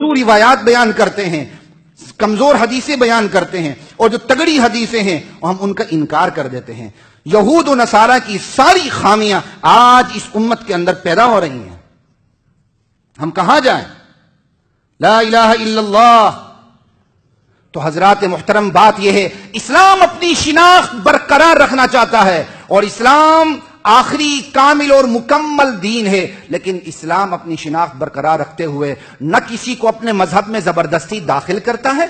موضوع روایات بیان کرتے ہیں، کمزور حدیثیں بیان کرتے ہیں، اور جو تگڑی حدیثیں ہیں ہم ان کا انکار کر دیتے ہیں۔ یہود و نصارہ کی ساری خامیاں آج اس امت کے اندر پیدا ہو رہی ہیں۔ ہم کہاں جائیں؟ لا الہ الا اللہ۔ تو حضرات محترم بات یہ ہے، اسلام اپنی شناخت برقرار رکھنا چاہتا ہے، اور اسلام آخری کامل اور مکمل دین ہے، لیکن اسلام اپنی شناخت برقرار رکھتے ہوئے نہ کسی کو اپنے مذہب میں زبردستی داخل کرتا ہے،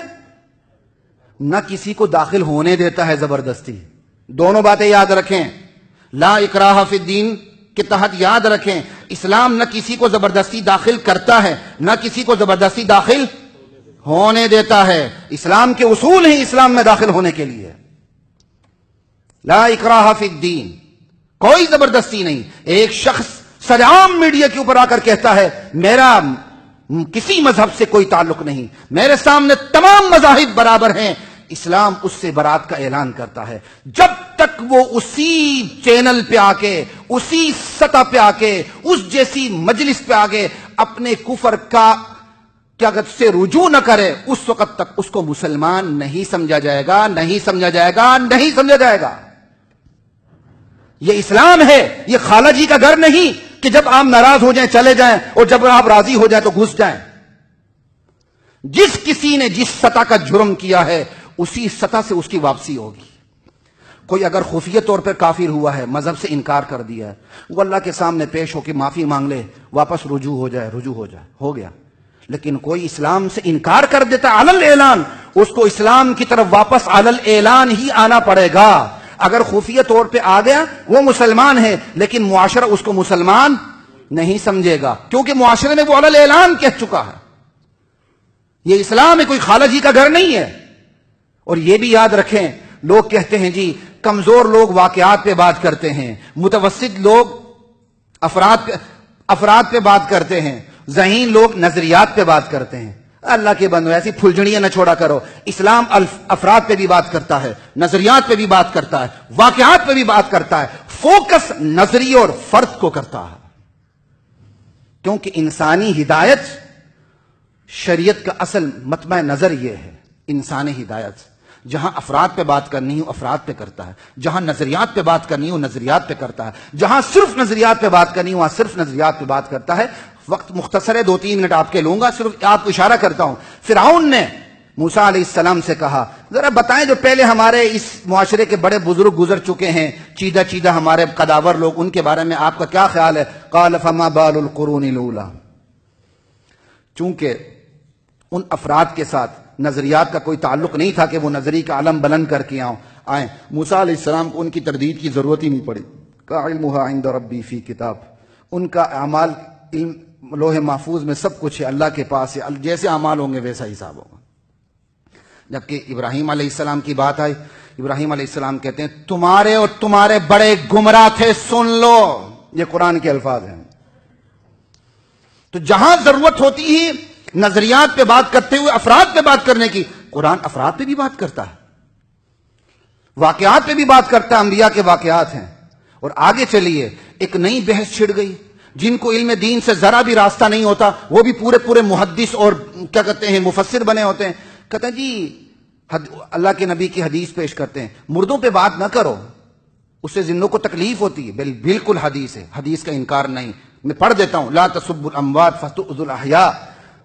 نہ کسی کو داخل ہونے دیتا ہے زبردستی۔ دونوں باتیں یاد رکھیں، لا اکراہ فی الدین کے تحت یاد رکھیں، اسلام نہ کسی کو زبردستی داخل کرتا ہے، نہ کسی کو زبردستی داخل ہونے دیتا ہے۔ اسلام کے اصول ہیں اسلام میں داخل ہونے کے لیے، لا اکراہ فی الدین، کوئی زبردستی نہیں۔ ایک شخص سرعام میڈیا کے اوپر آ کر کہتا ہے میرا کسی مذہب سے کوئی تعلق نہیں، میرے سامنے تمام مذاہب برابر ہیں، اسلام اس سے برات کا اعلان کرتا ہے۔ جب تک وہ اسی چینل پہ آ کے، اسی سطح پہ آ کے، اس جیسی مجلس پہ آ کے اپنے کفر کا سے رجوع نہ کرے، اس وقت تک اس کو مسلمان نہیں سمجھا جائے گا، نہیں سمجھا جائے گا، نہیں سمجھا جائے گا۔ یہ اسلام ہے، یہ خالہ جی کا گھر نہیں کہ جب آپ ناراض ہو جائیں چلے جائیں، اور جب آپ راضی ہو جائیں تو گھس جائیں۔ جس کسی نے جس سطح کا جرم کیا ہے اسی سطح سے اس کی واپسی ہوگی۔ کوئی اگر خفیہ طور پر کافر ہوا ہے، مذہب سے انکار کر دیا ہے، وہ اللہ کے سامنے پیش ہو کے معافی مانگ لے، واپس رجوع ہو جائے، ہو گیا۔ لیکن کوئی اسلام سے انکار کر دیتا علی الاعلان، اس کو اسلام کی طرف واپس علی الاعلان ہی آنا پڑے گا۔ اگر خفیہ طور پہ آ گیا وہ مسلمان ہے، لیکن معاشرہ اس کو مسلمان نہیں سمجھے گا، کیونکہ معاشرے میں وہ علی الاعلان کہہ چکا ہے۔ یہ اسلام ہے، کوئی خالہ جی کا گھر نہیں ہے۔ اور یہ بھی یاد رکھیں، لوگ کہتے ہیں جی کمزور لوگ واقعات پہ بات کرتے ہیں، متوسط لوگ افراد پہ بات کرتے ہیں، ذہین لوگ نظریات پہ بات کرتے ہیں۔ اللہ کے بندو ایسی پھلجھڑیاں نہ چھوڑا کرو۔ اسلام افراد پہ بھی بات کرتا ہے، نظریات پہ بھی بات کرتا ہے، واقعات پہ بھی بات کرتا ہے، فوکس نظریے اور فرد کو کرتا ہے، کیونکہ انسانی ہدایت شریعت کا اصل مطمع نظر یہ ہے۔ انسانی ہدایت جہاں افراد پہ بات کرنی ہو افراد پہ کرتا ہے، جہاں نظریات پہ بات کرنی ہو نظریات پہ کرتا ہے، جہاں صرف نظریات پہ بات کرنی ہو وہاں صرف نظریات پہ بات کرتا ہے۔ وقت مختصر ہے، 2-3 منٹ آپ کے لوں گا، صرف آپ کو اشارہ کرتا ہوں۔ فرعون نے موسیٰ علیہ السلام سے کہا ذرا بتائیں جو پہلے ہمارے اس معاشرے کے بڑے بزرگ گزر چکے ہیں، چیدہ ہمارے قداور لوگ، ان کے بارے میں آپ کا کیا خیال ہے؟ قال فما بال القرون الاولی۔ چونکہ ان افراد کے ساتھ نظریات کا کوئی تعلق نہیں تھا کہ وہ نظری کا علم بلند کر کے آئیں، موسیٰ علیہ السلام کو ان کی تردید کی ضرورت ہی نہیں پڑی۔ علمها عند ربی فی کتاب، ان کا اعمال لوح محفوظ میں سب کچھ ہے، اللہ کے پاس ہے، جیسے اعمال ہوں گے ویسا حساب ہوگا۔ جبکہ ابراہیم علیہ السلام کی بات آئی، ابراہیم علیہ السلام کہتے ہیں تمہارے اور تمہارے بڑے گمراہ تھے، سن لو، یہ قرآن کے الفاظ ہیں۔ تو جہاں ضرورت ہوتی ہے نظریات پہ بات کرتے ہوئے افراد پہ بات کرنے کی، قرآن افراد پہ بھی بات کرتا ہے، واقعات پہ بھی بات کرتا ہے، انبیاء کے واقعات ہیں۔ اور آگے چلیے، ایک نئی بحث چھڑ گئی، جن کو علم دین سے ذرا بھی راستہ نہیں ہوتا وہ بھی پورے محدث اور کیا کہتے ہیں مفسر بنے ہوتے ہیں، کہتے ہیں جی اللہ کے نبی کی حدیث پیش کرتے ہیں مردوں پہ بات نہ کرو، اس سے زندوں کو تکلیف ہوتی ہے۔ بالکل حدیث ہے، حدیث کا انکار نہیں، میں پڑھ دیتا ہوں، لا تسبوا الاموات فتؤذوا الاحیاء،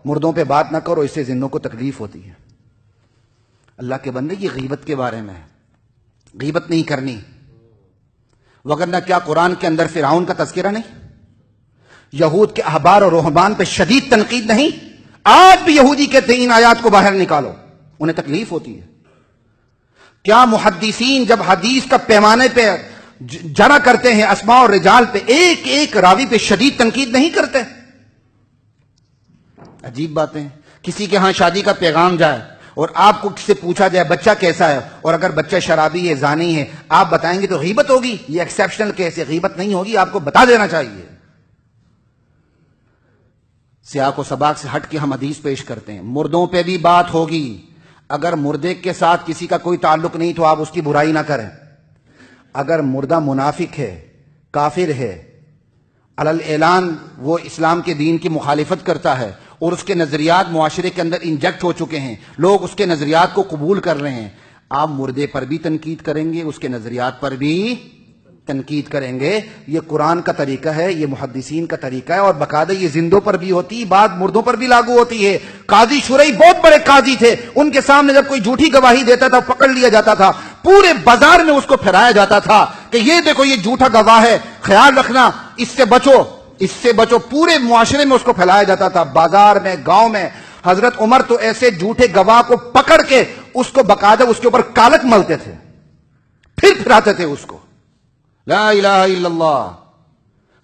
مردوں پہ بات نہ کرو، اس سے زندوں کو تکلیف ہوتی ہے۔ اللہ کے بندے یہ غیبت کے بارے میں ہے، غیبت نہیں کرنی، وگرنہ کیا قرآن کے اندر فرعون کا تذکرہ نہیں؟ یہود کے احبار اور رہبان پہ شدید تنقید نہیں؟ آج بھی یہودی کہتے ہیں ان آیات کو باہر نکالو، انہیں تکلیف ہوتی ہے۔ کیا محدثین جب حدیث کا پیمانے پہ جرا کرتے ہیں اسماء اور رجال پہ، ایک ایک راوی پہ شدید تنقید نہیں کرتے؟ عجیب باتیں۔ کسی کے ہاں شادی کا پیغام جائے اور آپ کو کسی سے پوچھا جائے بچہ کیسا ہے، اور اگر بچہ شرابی ہے، زانی ہے، آپ بتائیں گے تو غیبت ہوگی؟ یہ ایکسیپشنل کیس ہے، غیبت نہیں ہوگی، آپ کو بتا دینا چاہیے۔ سیاق و سباق سے ہٹ کے ہم حدیث پیش کرتے ہیں، مردوں پہ بھی بات ہوگی، اگر مردے کے ساتھ کسی کا کوئی تعلق نہیں تو آپ اس کی برائی نہ کریں۔ اگر مردہ منافق ہے، کافر ہے، علی الاعلان وہ اسلام کے دین کی مخالفت کرتا ہے، اور اس کے نظریات معاشرے کے اندر انجیکٹ ہو چکے ہیں، لوگ اس کے نظریات کو قبول کر رہے ہیں، آپ مردے پر بھی تنقید کریں گے، اس کے نظریات پر بھی تنقید کریں گے. یہ قرآن کا طریقہ ہے، یہ محدثین کا طریقہ ہے، اور باقاعدہ یہ زندوں پر بھی ہوتی ہے، بات مردوں پر بھی لاگو ہوتی ہے. قاضی شرعی بہت بڑے قاضی تھے، ان کے سامنے جب کوئی جھوٹی گواہی دیتا تھا پکڑ لیا جاتا تھا، پورے بازار میں اس کو پھیلایا جاتا تھا کہ یہ دیکھو یہ جھوٹا گواہ ہے، خیال رکھنا، اس سے بچو، اس سے بچو. پورے معاشرے میں اس کو پھیلایا جاتا تھا، بازار میں، گاؤں میں. حضرت عمر تو ایسے جھوٹے گواہ کو پکڑ کے اس کو باقاعدہ اس کے اوپر کالک ملتے تھے، پھر پھراتے تھے اس کو. لا الہ الا اللہ.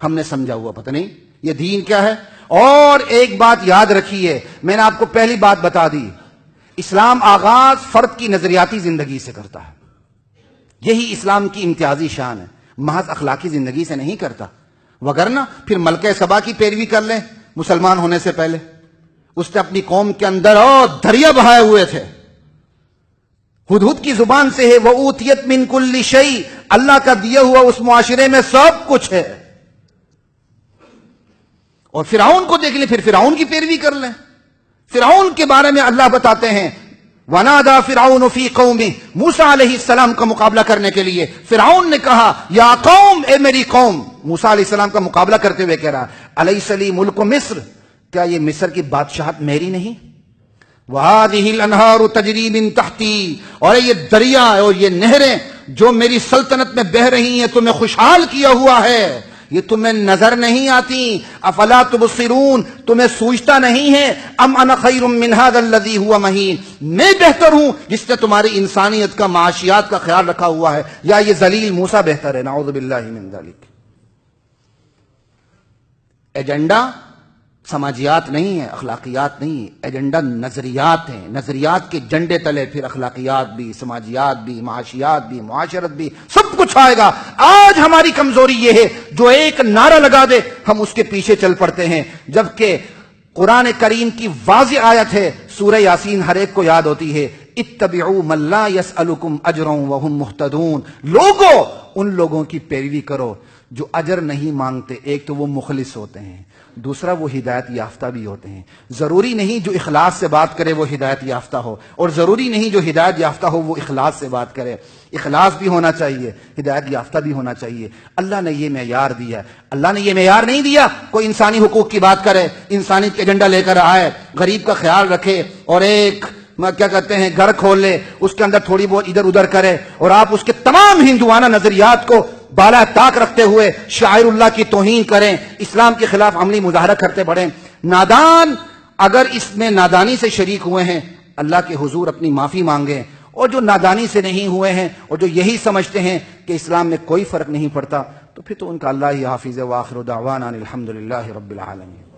ہم نے سمجھا ہوا پتہ نہیں یہ دین کیا ہے. اور ایک بات یاد رکھیے، میں نے آپ کو پہلی بات بتا دی، اسلام آغاز فرد کی نظریاتی زندگی سے کرتا ہے. یہی اسلام کی امتیازی شان ہے، محض اخلاقی زندگی سے نہیں کرتا. وگرنہ پھر ملکہ سبا کی پیروی کر لیں مسلمان ہونے سے پہلے، اس نے اپنی قوم کے اندر دریا بہائے ہوئے تھے. ہدہد کی زبان سے ہے وَأُوتِيَتْ مِن كُلِّ شَيْءٍ، اللہ کا دیا ہوا اس معاشرے میں سب کچھ ہے. اور فرعون کو دیکھ لیں، پھر فرعون کی پیروی کر لیں. فرعون کے بارے میں اللہ بتاتے ہیں وَنَادَى فِرْعَوْنُ فِي قَوْمِهِ، موسیٰ علیہ السلام کا مقابلہ کرنے کے لیے فرعون نے کہا یا قوم، اے میری قوم. موسیٰ علیہ السلام کا مقابلہ کرتے ہوئے کہہ رہا أَلَيْسَ لِي مُلْكُ مصر، کیا یہ مصر کی بادشاہت میری نہیں؟ وَهَذِهِ الْأَنْهَارُ تَجْرِي مِن تَحْتِي، اور یہ دریا اور یہ نہریں جو میری سلطنت میں بہہ رہی ہیں تمہیں خوشحال کیا ہوا ہے، یہ تمہیں نظر نہیں آتی. افلا تبصرون، تمہیں سوچتا نہیں ہے. ام انا خیر من هذا الذي هو مهین، میں بہتر ہوں جس نے تمہاری انسانیت کا، معاشیات کا خیال رکھا ہوا ہے، یا یہ ذلیل موسیٰ بہتر ہے؟ نعوذ باللہ من ذلک. ایجنڈا سماجیات نہیں ہے، اخلاقیات نہیں ہے، ایجنڈا نظریات ہیں. نظریات کے جنڈے تلے پھر اخلاقیات بھی، سماجیات بھی، معاشیات بھی، معاشرت بھی، سب کچھ آئے گا. آج ہماری کمزوری یہ ہے جو ایک نعرہ لگا دے ہم اس کے پیچھے چل پڑتے ہیں، جبکہ قرآن کریم کی واضح آیت ہے، سورہ یاسین ہر ایک کو یاد ہوتی ہے، اتبعوا من لا يسألكم اجرا وهم مهتدون. لوگوں، ان لوگوں کی پیروی کرو جو اجر نہیں مانگتے. ایک تو وہ مخلص ہوتے ہیں، دوسرا وہ ہدایت یافتہ بھی ہوتے ہیں. ضروری نہیں جو اخلاص سے بات کرے وہ ہدایت یافتہ ہو، اور ضروری نہیں جو ہدایت یافتہ ہو وہ اخلاص سے بات کرے. اخلاص بھی ہونا چاہیے، ہدایت یافتہ بھی ہونا چاہیے. اللہ نے یہ معیار دیا ہے. اللہ نے یہ معیار نہیں دیا کوئی انسانی حقوق کی بات کرے، انسانیت کا ایجنڈا لے کر آئے، غریب کا خیال رکھے اور ایک کیا کہتے ہیں گھر کھول لے، اس کے اندر تھوڑی بہت ادھر ادھر کرے، اور آپ اس کے تمام ہندوانہ نظریات کو بالا طاق رکھتے ہوئے شاعر اللہ کی توہین کریں، اسلام کے خلاف عملی مظاہرہ کرتے بڑھیں. نادان اگر اس میں نادانی سے شریک ہوئے ہیں اللہ کے حضور اپنی معافی مانگیں، اور جو نادانی سے نہیں ہوئے ہیں اور جو یہی سمجھتے ہیں کہ اسلام میں کوئی فرق نہیں پڑتا تو پھر تو ان کا اللہ ہی حافظ. وآخر دعوانا الحمدللہ رب العالمین.